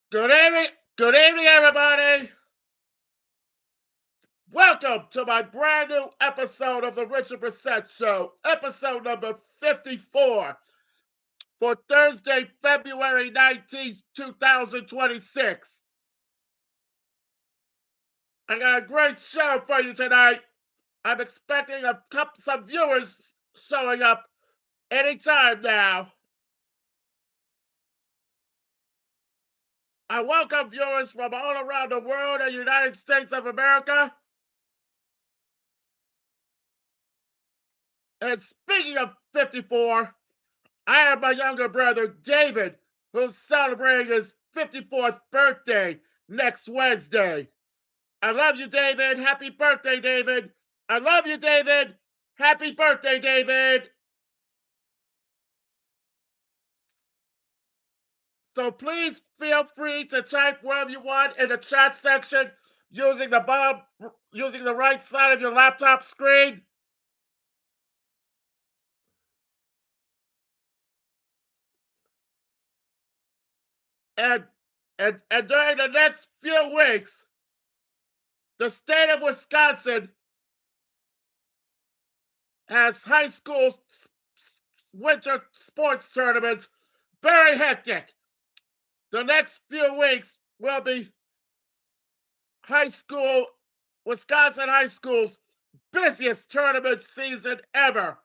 Good evening, everybody. Welcome to my brand new episode of the Richard Brissette Show, episode number 54 for Thursday, February 19th, 2026. I got a great show for you tonight. I'm expecting some viewers showing up anytime now. I welcome viewers from all around the world and United States of America. And speaking of 54, I have my younger brother, David, who's celebrating his 54th birthday next Wednesday. I love you, David. Happy birthday, David. I love you, David. Happy birthday, David. So please feel free to type wherever you want in the chat section using using the right side of your laptop screen. And and during the next few weeks, the state of Wisconsin has high school winter sports tournaments very hectic. The next few weeks will be high school, Wisconsin high school's busiest tournament season ever.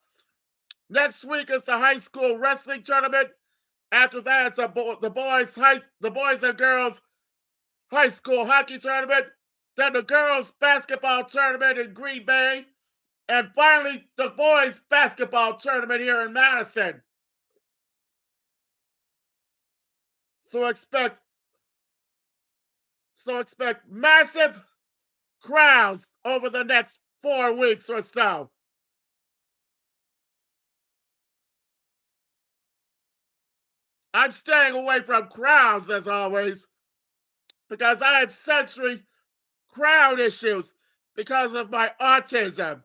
Next week is the high school wrestling tournament. After that, it's the boys and girls high school hockey tournament. Then the girls basketball tournament in Green Bay, and finally the boys basketball tournament here in Madison. So expect massive crowds over the next 4 weeks or so. I'm staying away from crowds as always because I have sensory crowd issues because of my autism.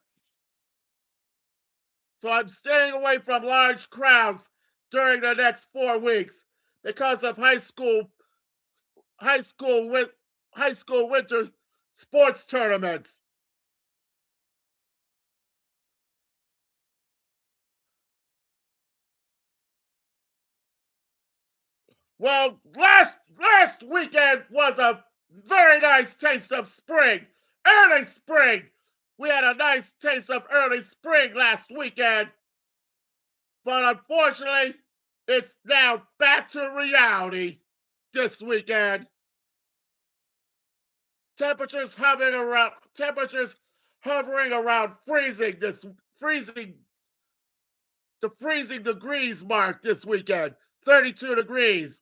So I'm staying away from large crowds during the next 4 weeks because of high school high school winter sports tournaments. Well, last weekend was a very nice taste of spring, early spring. We had a nice taste of early spring last weekend, but unfortunately, it's now back to reality this weekend. Temperatures hovering around freezing the freezing degrees mark this weekend. 32 degrees.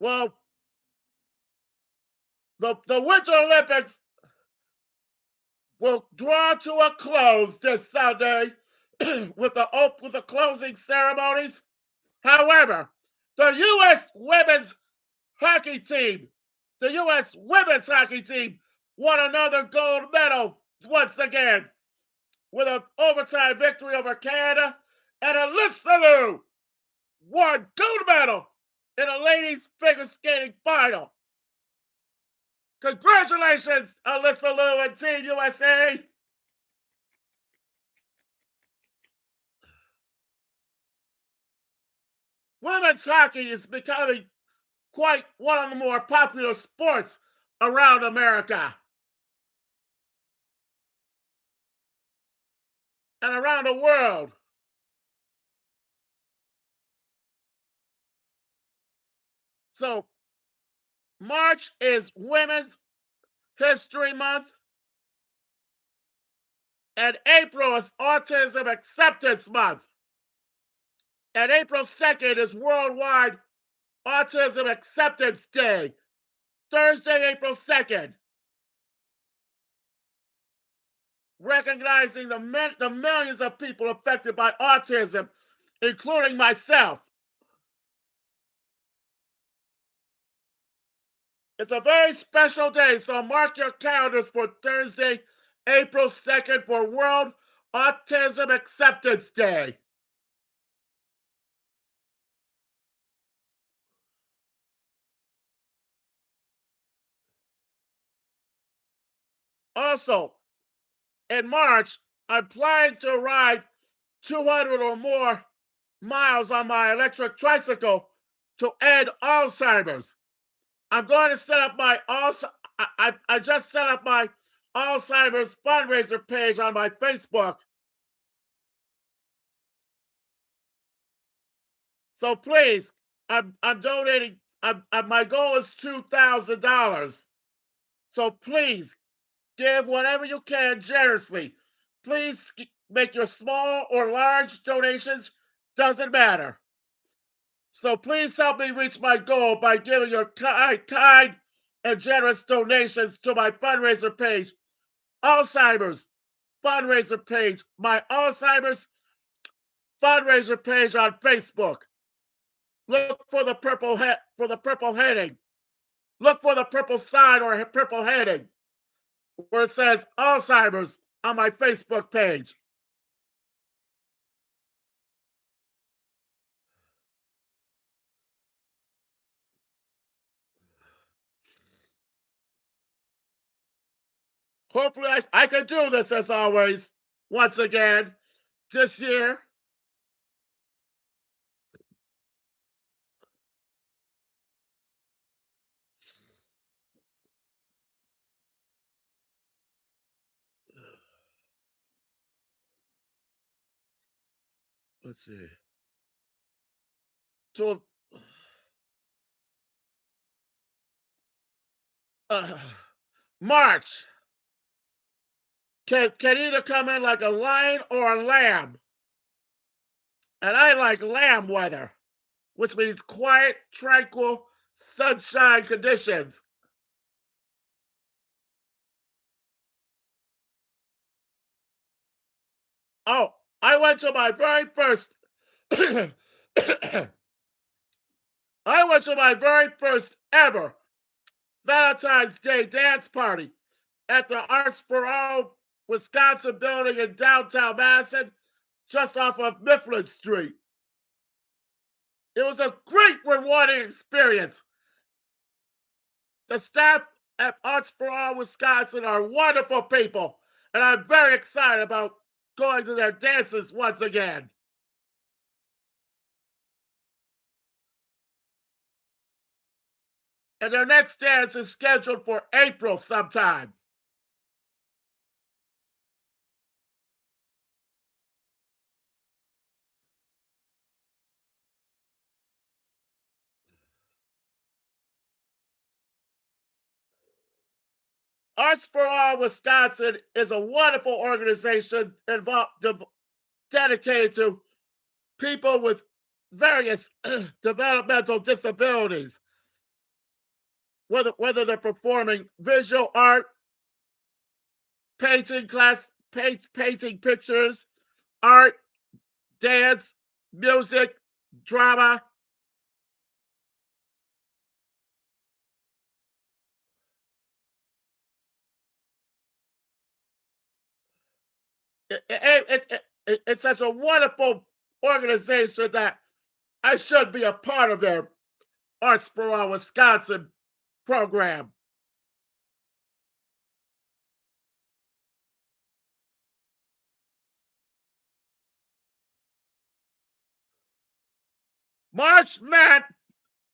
Well, the Winter Olympics will draw to a close this Sunday with the closing ceremonies. However, the U.S. women's hockey team won another gold medal once again with an overtime victory over Canada, and Alyssa won gold medal in a ladies figure skating final. Congratulations, Alyssa Liu and Team USA. Women's hockey is becoming quite one of the more popular sports around America and around the world. So, March is Women's History Month, and April is Autism Acceptance Month. And April 2nd is Worldwide Autism Acceptance Day, Thursday, April 2nd, recognizing the millions of people affected by autism, including myself. It's a very special day, so mark your calendars for Thursday, April 2nd for World Autism Acceptance Day. Also, in March, I'm planning to ride 200 or more miles on my electric tricycle to end Alzheimer's. I'm going to set up my I just set up my Alzheimer's fundraiser page on my Facebook. So please, I'm donating. My goal is $2,000. So please give whatever you can generously. Please make your small or large donations. Doesn't matter. So please help me reach my goal by giving your kind and generous donations to my fundraiser page, Alzheimer's fundraiser page, my Alzheimer's fundraiser page on Facebook. Look for the purple heading. Look for the purple sign or purple heading where it says Alzheimer's on my Facebook page. Hopefully, I can do this as always. Once again, this year. Let's see. To uh, March can either come in like a lion or a lamb, and I like lamb weather, which means quiet, tranquil, sunshine conditions. Oh, I went to my very first. I went to my very first ever Valentine's Day dance party at the Arts for All Wisconsin building in downtown Madison, just off of Mifflin Street. It was a great, rewarding experience. The staff at Arts for All Wisconsin are wonderful people, and I'm very excited about going to their dances once again. And their next dance is scheduled for April sometime. Arts for All Wisconsin is a wonderful organization dedicated to people with various developmental disabilities, whether they're performing visual art, painting pictures, art, dance, music, drama. It's such a wonderful organization that I should be a part of their Arts for All Wisconsin program. March Man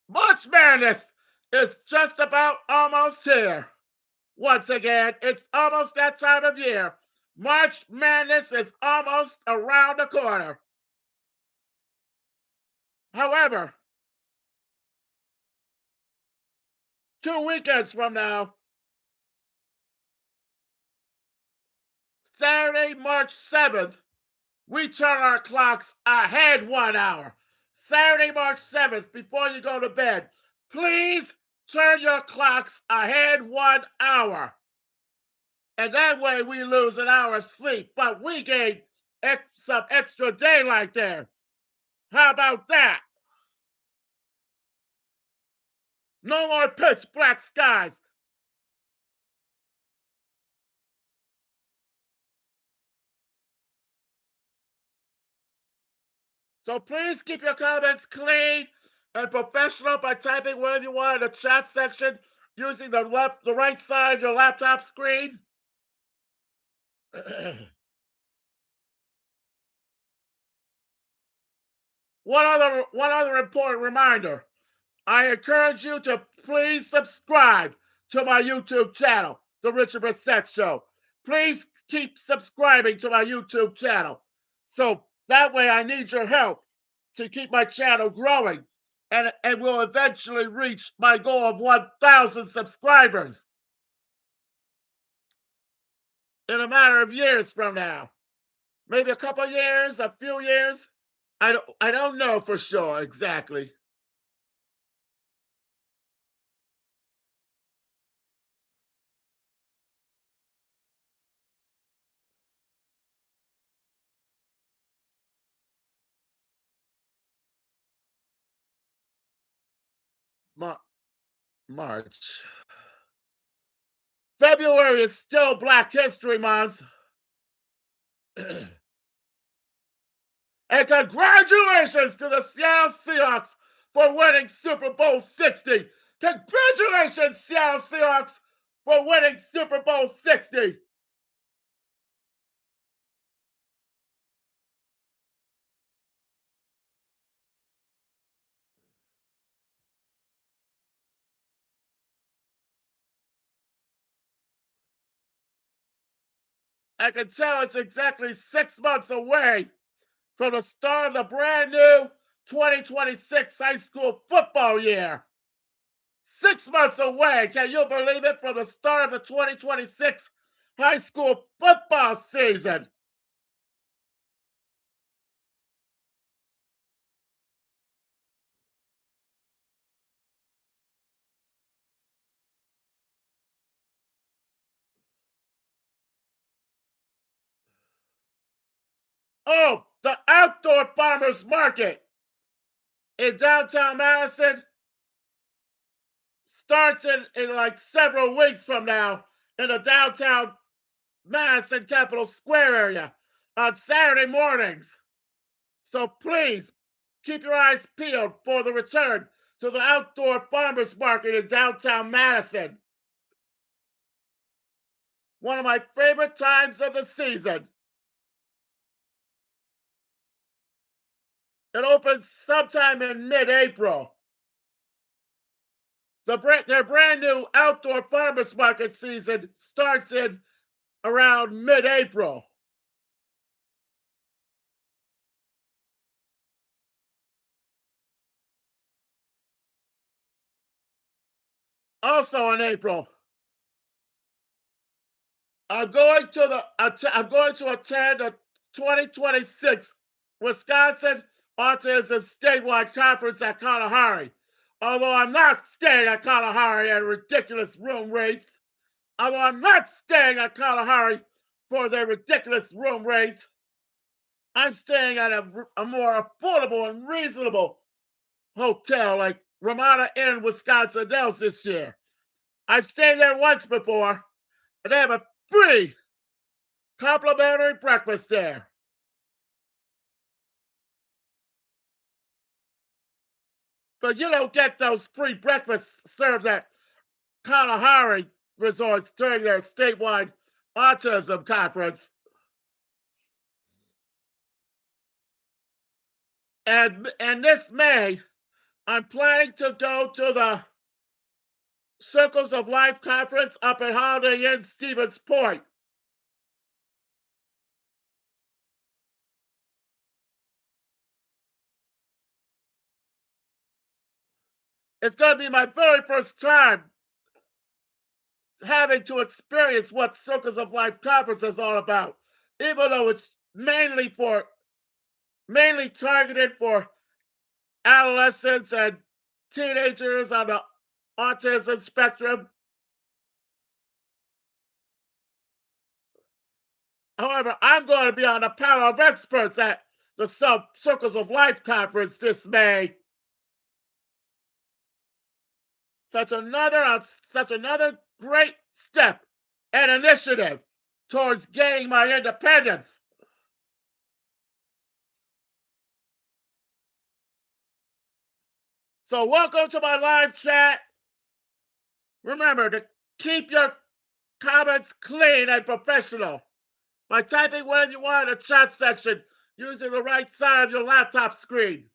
March Madness is just about almost here. Once again, it's almost that time of year. March Madness is almost around the corner. However, 2 weekends from now, Saturday, March 7th, we turn our clocks ahead 1 hour. Saturday, March 7th, before you go to bed, please turn your clocks ahead 1 hour. And that way we lose an hour of sleep, but we gain some extra daylight there. How about that? No more pitch black skies. So please keep your comments clean and professional by typing whatever you want in the chat section using the right side of your laptop screen. One other important reminder. I encourage you to please subscribe to my YouTube channel, The Richard Brissette Show. Please keep subscribing to my YouTube channel. So that way I need your help to keep my channel growing and will eventually reach my goal of 1,000 subscribers in a matter of years from now. Maybe a couple years, a few years. I don't know for sure exactly. March. February is still Black History Month. And congratulations to the Seattle Seahawks for winning Super Bowl 60. Congratulations, Seattle Seahawks, for winning Super Bowl 60. I can tell it's exactly 6 months away from the start of the brand new 2026 high school football year. 6 months away, can you believe it, from the start of the 2026 high school football season. Oh, the outdoor farmers market in downtown Madison starts in like several weeks from now in the downtown Madison Capitol Square area on Saturday mornings. So please keep your eyes peeled for the return to the outdoor farmers market in downtown Madison. One of my favorite times of the season. It opens sometime in mid-April. Their brand new outdoor farmers market season starts in around mid-April. Also in April, I'm going to attend the 2026 Wisconsin Autism Statewide Conference at Kalahari. Although I'm not staying at Kalahari at ridiculous room rates, although I'm not staying at Kalahari for their ridiculous room rates, I'm staying at a more affordable and reasonable hotel like Ramada Inn, Wisconsin Dells this year. I've stayed there once before, and they have a free complimentary breakfast there. But you don't get those free breakfasts served at Kalahari resorts during their statewide autism conference. And this May, I'm planning to go to the Circles of Life conference up at Holiday Inn Stevens Point. It's going to be my very first time having to experience what Circles of Life conference is all about, even though it's mainly targeted for adolescents and teenagers on the autism spectrum. However, I'm going to be on a panel of experts at the Circles of Life conference this May. such another great step and initiative towards gaining my independence. So welcome to my live chat. Remember to keep your comments clean and professional by typing whatever you want in the chat section using the right side of your laptop screen.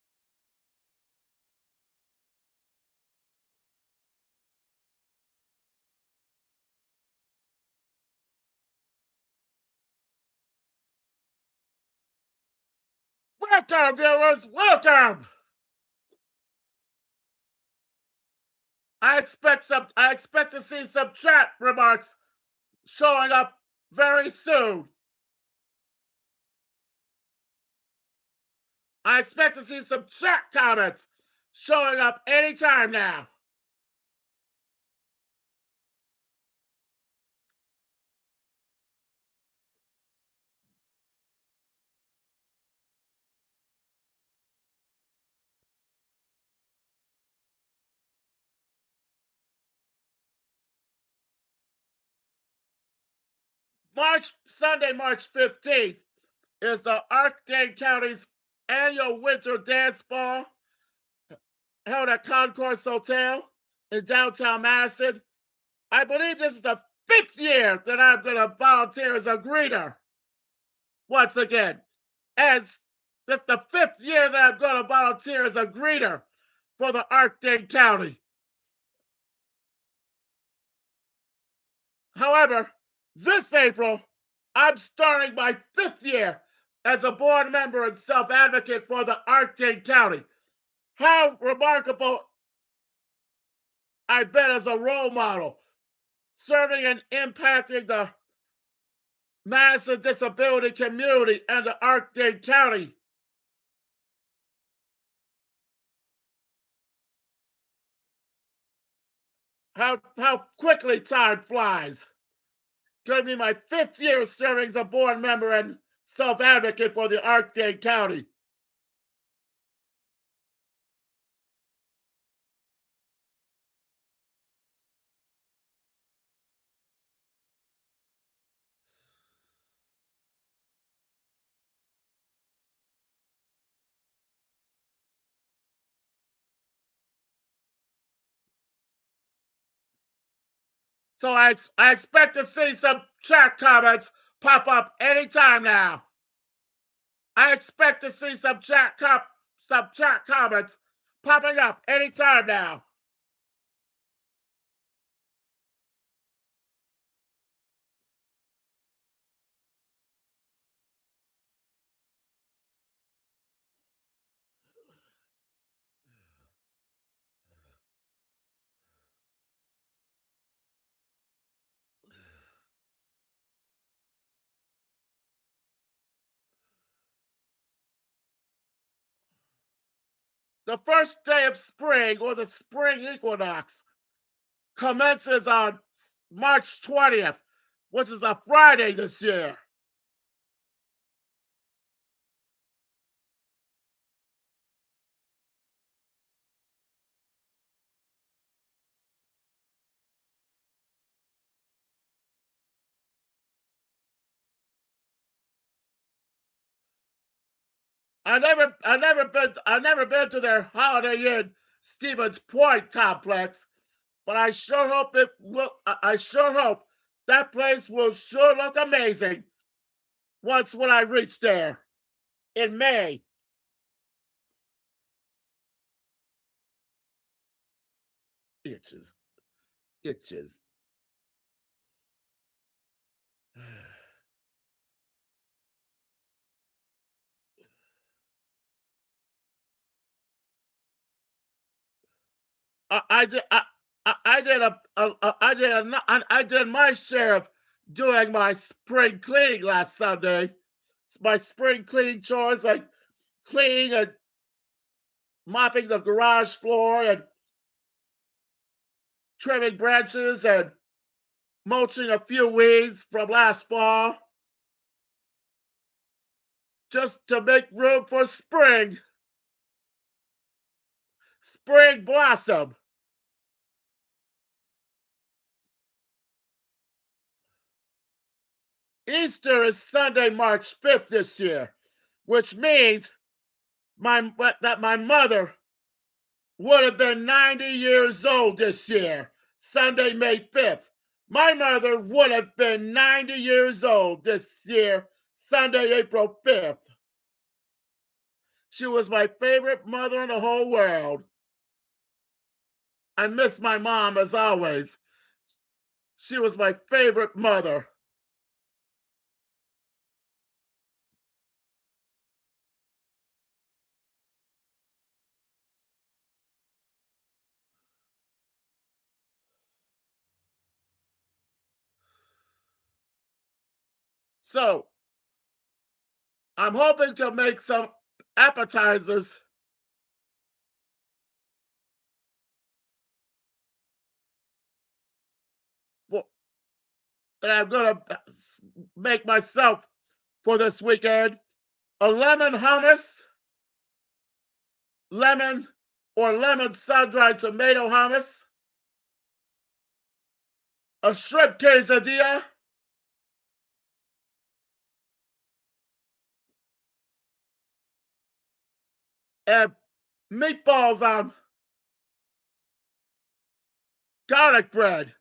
Welcome, viewers. Welcome. I expect to see some chat remarks showing up very soon. I expect to see some chat comments showing up anytime now. Sunday, March 15th is the Archdale County's annual winter dance ball held at Concourse Hotel in downtown Madison. I believe this is the 5th year that I'm going to volunteer as a greeter. Once again, as this is the 5th year that I'm going to volunteer as a greeter for the Archdale County. However, this April, I'm starting my 5th year as a board member and self-advocate for the Archdale County. How remarkable I've been as a role model, serving and impacting the Madison disability community and the Archdale County. How quickly time flies. It's going to be my 5th year serving as a board member and self-advocate for the Archdale County. So I expect to see some chat comments pop up anytime now. I expect to see some chat comments popping up anytime now. The first day of spring, or the spring equinox, commences on March 20th, which is a Friday this year. I never been to their Holiday Inn Stevens Point complex, but I sure hope that place will sure look amazing when I reach there in May. Itches, itches. I did I did I did my share of doing my spring cleaning last Sunday. It's my spring cleaning chores, like cleaning and mopping the garage floor and trimming branches and mulching a few weeds from last fall, just to make room for spring. Spring blossom. Easter is Sunday, March 5th this year, which means that my mother would have been 90 years old this year, Sunday, May 5th. My mother would have been 90 years old this year, Sunday, April 5th. She was my favorite mother in the whole world. I miss my mom as always. She was my favorite mother. So I'm hoping to make some appetizers for, that I'm going to make myself for this weekend. A lemon hummus, lemon or lemon sun-dried tomato hummus, a shrimp quesadilla, and meatballs on garlic bread.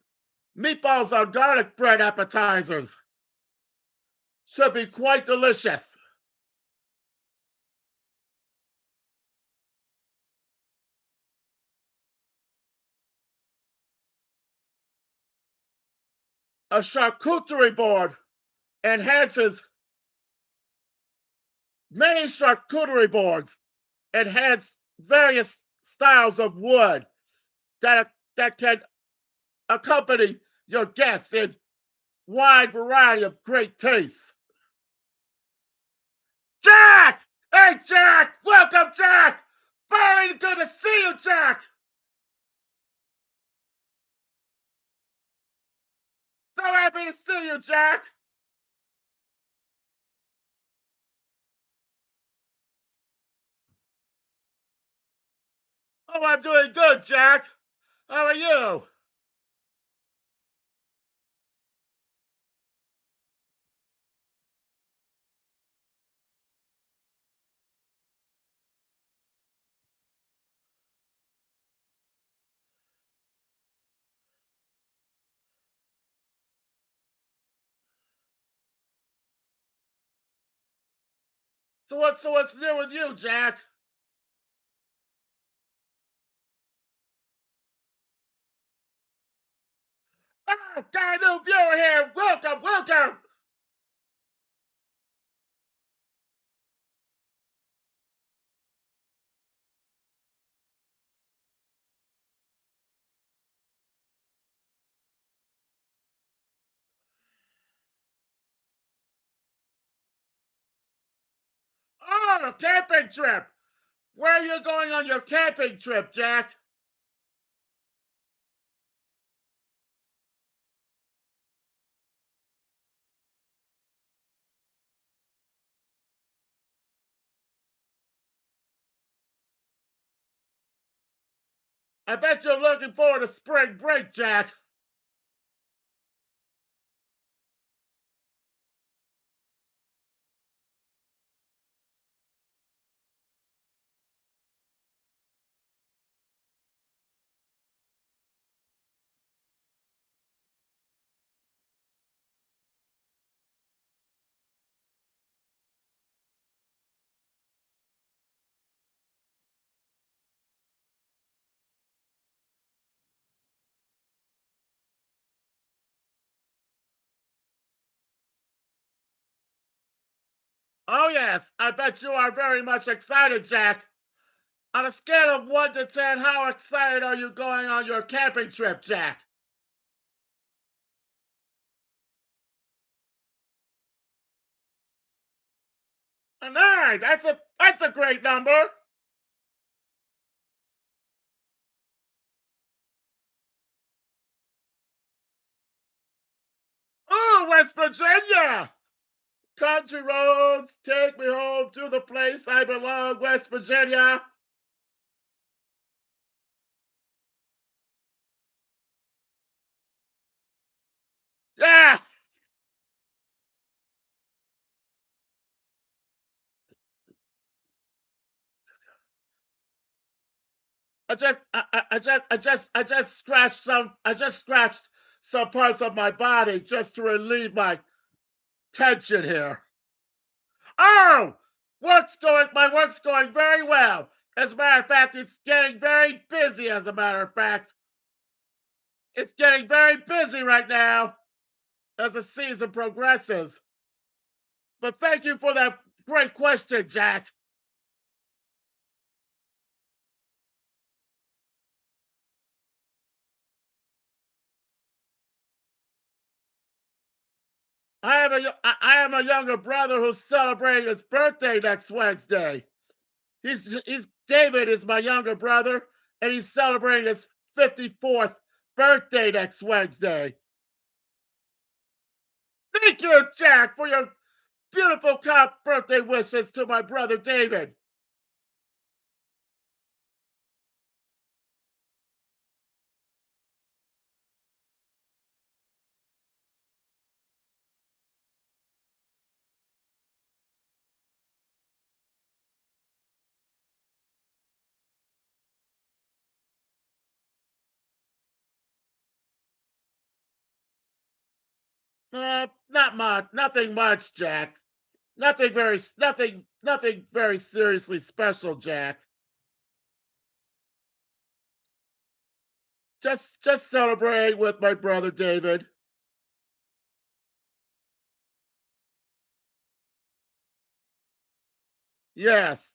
Meatballs on garlic bread appetizers. Should be quite delicious. A charcuterie board enhances many charcuterie boards enhance various styles of wood that can accompany your guests in wide variety of great tastes. Jack! Hey, Jack! Welcome, Jack! Very good to see you, Jack! So happy to see you, Jack! Oh, I'm doing good, Jack. How are you? So what's new with you, Jack? Ah, got a new viewer here. Welcome, welcome. Oh, camping trip. Where are you going on your camping trip, Jack? I bet you're looking forward to spring break, Jack. Oh, yes, I bet you are very much excited, Jack. On a scale of 1 to 10, how excited are you going on your camping trip, Jack? A 9. That's a great number. Oh, West Virginia. Country roads, take me home to the place I belong, West Virginia. Yeah, I just scratched some parts of my body just to relieve my tension here. Oh, my work's going very well. As a matter of fact, it's getting very busy. As a matter of fact, it's getting very busy right now as the season progresses. But thank you for that great question, Jack. I am a younger brother who's celebrating his birthday next Wednesday. He's David is my younger brother, and he's celebrating his 54th birthday next Wednesday. Thank you, Jack, for your beautiful birthday wishes to my brother David. Not much, nothing much, Jack. Nothing very seriously special, Jack. Just celebrating with my brother David. Yes.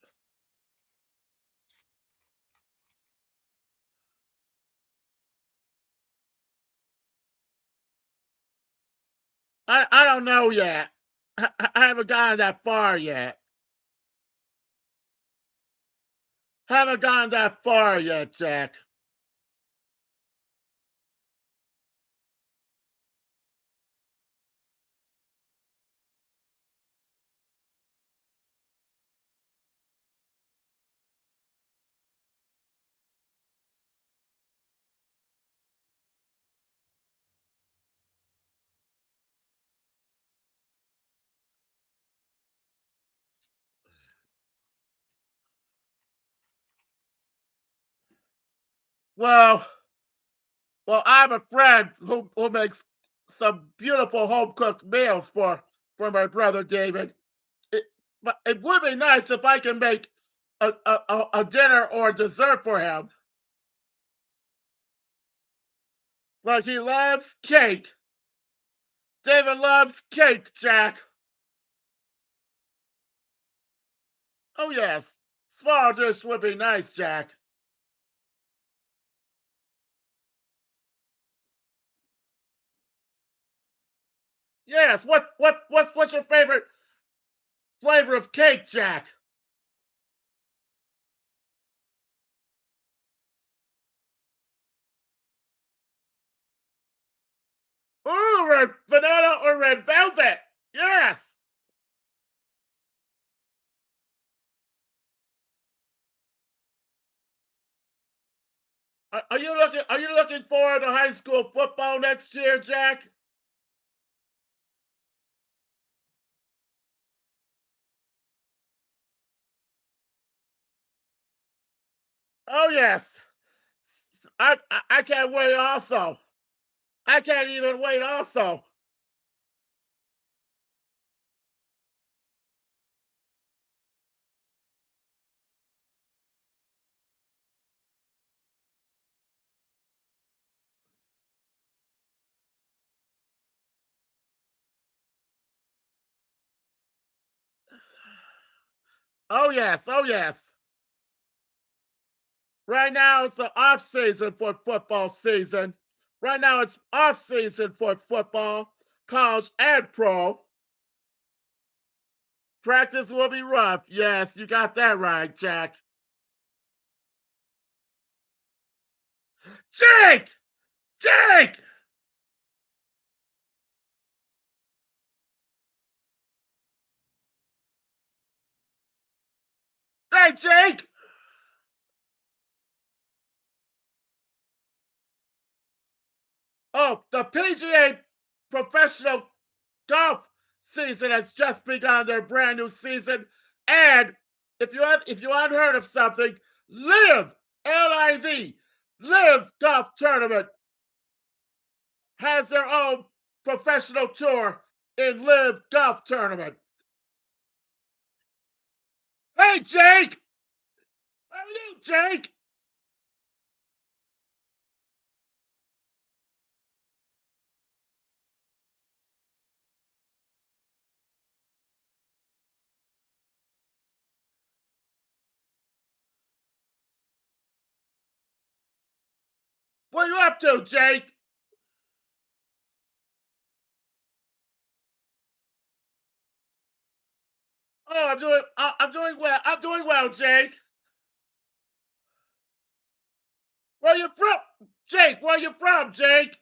I don't know yet. I haven't gotten that far yet. Haven't gone that far yet, Jack. Well, I have a friend who makes some beautiful home cooked meals for my brother David. It, but it would be nice if I can make a dinner or dessert for him. Like he loves cake. David loves cake, Jack. Oh yes, small dish would be nice, Jack. Yes. What's your favorite flavor of cake, Jack? Ooh, red vanilla or red velvet. Yes. Are you looking forward to high school football next year, Jack? Oh yes. I can't wait also. I can't even wait also. Oh yes. Oh yes. Right now it's the off season for football season. Right now it's off season for football, college and pro. Practice will be rough. Yes, you got that right, Jack. Jake! Jake! Hey, Jake! Oh, the PGA professional golf season has just begun their brand new season. And if you hadn't heard of something, live LIV, Live Golf Tournament, has their own professional tour in Live Golf Tournament. Hey, Jake! How are you, Jake? What are you up to, Jake? Oh, I'm doing well. I'm doing well, Jake. Where you from, Jake? Where you from, Jake?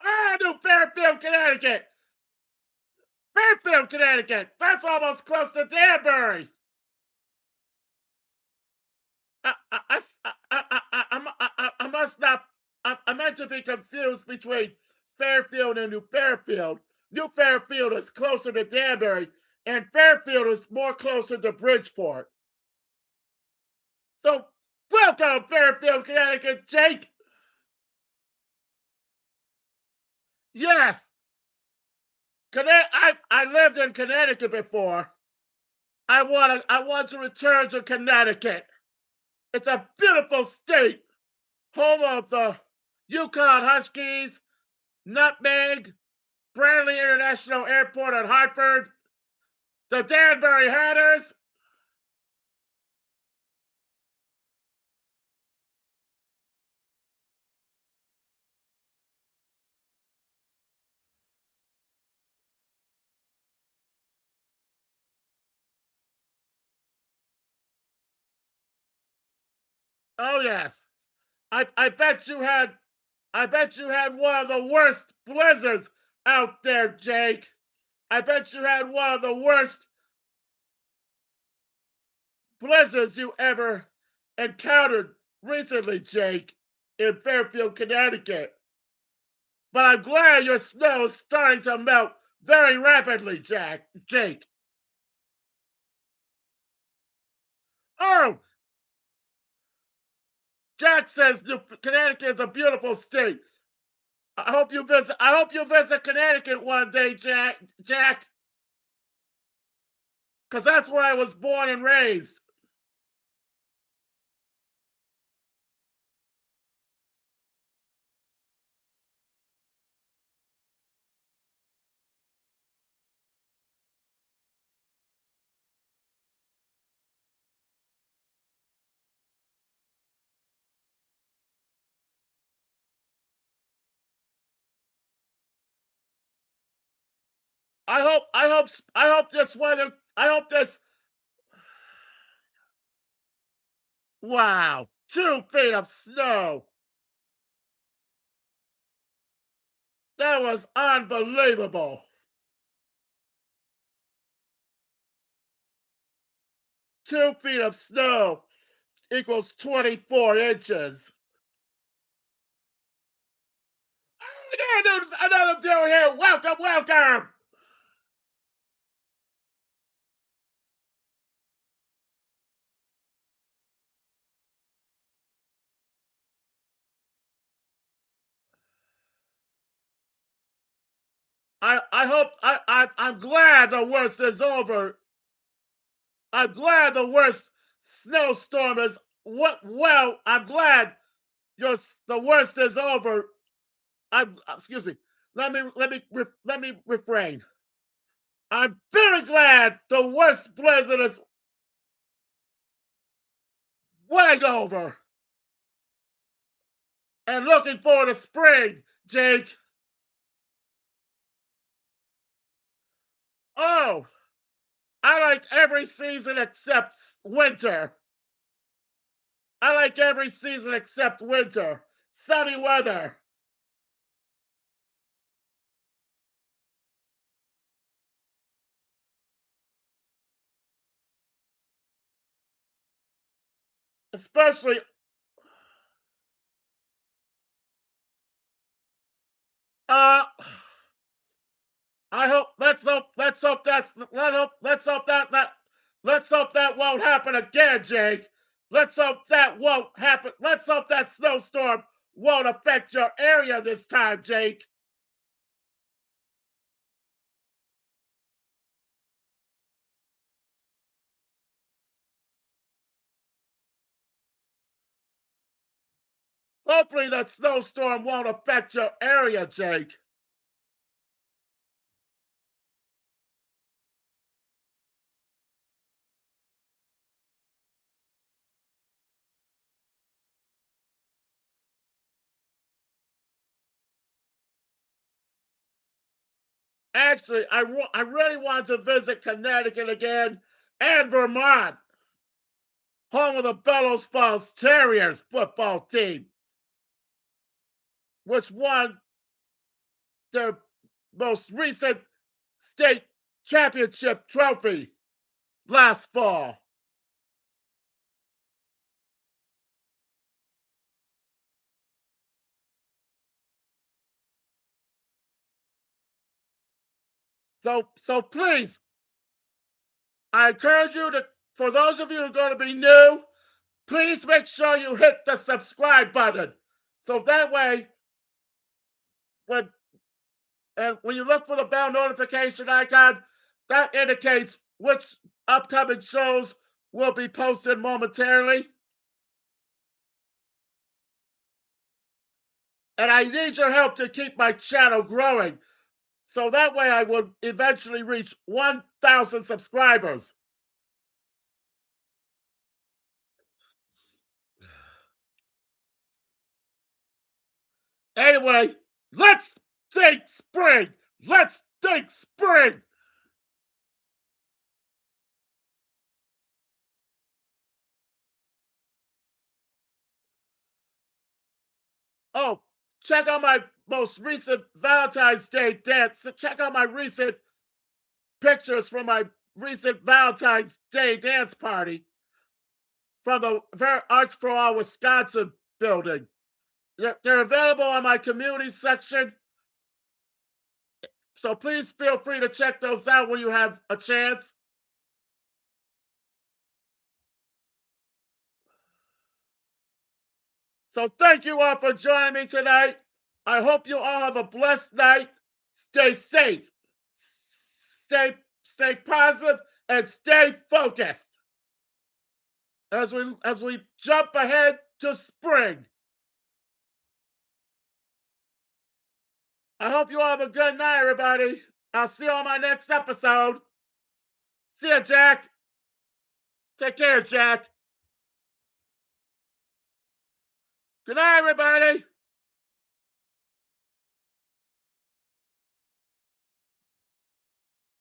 Ah, New Fairfield, Connecticut. Fairfield, Connecticut. That's almost close to Danbury. I must not. I meant to be confused between Fairfield and New Fairfield. New Fairfield is closer to Danbury, and Fairfield is more closer to Bridgeport. So, welcome, Fairfield, Connecticut, Jake. Yes, I lived in Connecticut before. I want to return to Connecticut. It's a beautiful state, home of the Yukon Huskies, Nutmeg, Bradley International Airport at Hartford, the Danbury Hatters. Oh yes, I bet you had one of the worst blizzards out there, Jake. I bet you had one of the worst blizzards you ever encountered recently, Jake, in Fairfield, Connecticut. But I'm glad your snow is starting to melt very rapidly, Jake. Oh, Jack says Connecticut is a beautiful state. I hope you visit. I hope you visit Connecticut one day, Jack, because that's where I was born and raised. I hope this weather. I hope this. Wow, 2 feet of snow. That was unbelievable. 2 feet of snow equals 24 inches. Oh, yeah, another viewer here. Welcome, welcome. I hope I'm glad the worst is over. I'm glad the worst snowstorm is what. Well, I'm glad the worst is over. I'm excuse me. Let me refrain. I'm very glad the worst blizzard is way over, and looking forward to spring, Jake. Oh, I like every season except winter. I like every season except winter. Sunny weather. Especially Uh, I hope. Let's hope. Let's hope that won't happen again, Jake. Let's hope that won't happen. Let's hope that snowstorm won't affect your area this time, Jake. Hopefully that snowstorm won't affect your area, Jake. Actually, I really want to visit Connecticut again and Vermont, home of the Bellows Falls Terriers football team, which won their most recent state championship trophy last fall. So please, I encourage you to, for those of you who are going to be new, please make sure you hit the subscribe button. So that way, when when you look for the bell notification icon, that indicates which upcoming shows will be posted momentarily. And I need your help to keep my channel growing. So that way I will eventually reach 1,000 subscribers. Anyway, let's think spring. Let's think spring. Oh, check out my most recent Valentine's Day dance. Check out my recent pictures from my recent Valentine's Day dance party from the Arts for All Wisconsin building. They're available on my community section, so please feel free to check those out when you have a chance. So thank you all for joining me tonight. I hope you all have a blessed night. Stay safe, stay positive, and stay focused as we jump ahead to spring. I hope you all have a good night, everybody. I'll see you on my next episode. See ya, Jack. Take care, Jack. Good night, everybody.